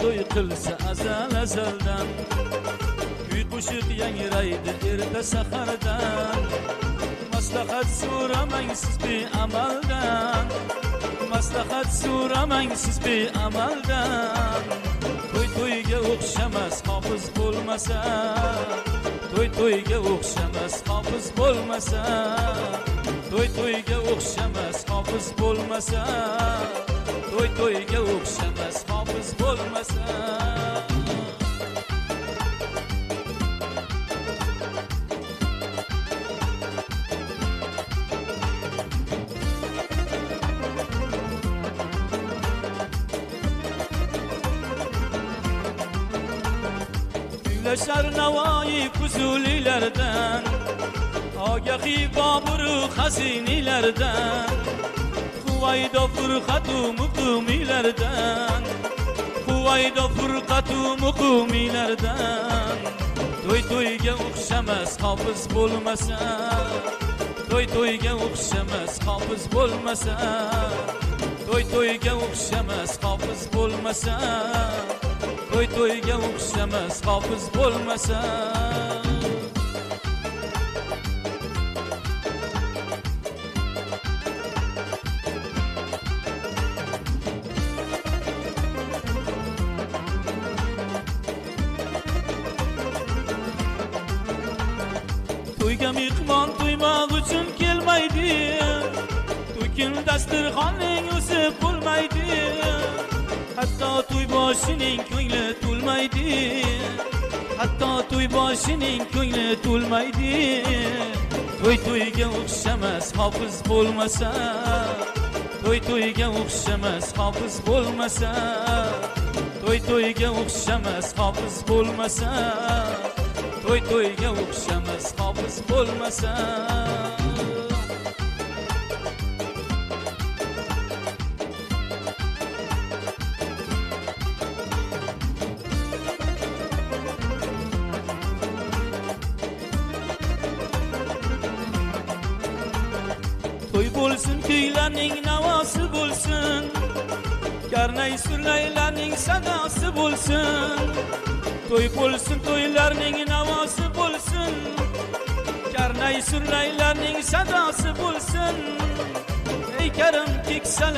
to'y qilsa azal-azaldan, kuy qo'shiq yangraydi erta sahardan. Maslahat so'ramang siz beamaldan, maslahat so'ramang siz beamaldan. To'y-to'yga o'xshamas hofiz bo'lmasa, to'y-to'yga o'xshamas hofiz bo'lmasa, to'y-to'yga o'xshamas hofiz bo'lmasa, to'y-to'yga o'xshamas hofiz bo'lmasa. Güleşer navai fuzulilerden, Agahi baburu hazinilerden, Huvayda fırkatu mukumilerden, Huvayda fırkatu mukumilerden. Toy-toyga o'xshamas hofiz bo'lmasa, toy-toyga o'xshamas hofiz bo'lmasa, toy-toyga o'xshamas hofiz bo'lmasa, to'y-to'yga o'xshamas hofiz bo'lmasa. To'yga mehmon to'ymoq uchun kelmaydi, to'kin dasturxonning o'zi bo'lmaydi. Hatto to'y boshining ko'ngli to'lmaydi, hatto to'y boshining ko'ngli to'lmaydi. To'y-to'yga o'xshamas hofiz bo'lmasa, to'y-to'yga o'xshamas hofiz bo'lmasa, to'y-to'yga o'xshamas hofiz bo'lmasa, to'y-to'yga o'xshamas hofiz bo'lmasa. To'y bo'lsin, kuylarning navosi bo'lsin, karnay surlaylarning sadosi bo'lsin. To'y bo'lsin, to'ylarning navosi bo'lsin, karnay surlaylarning sadosi bo'lsin. Ey karim keksalar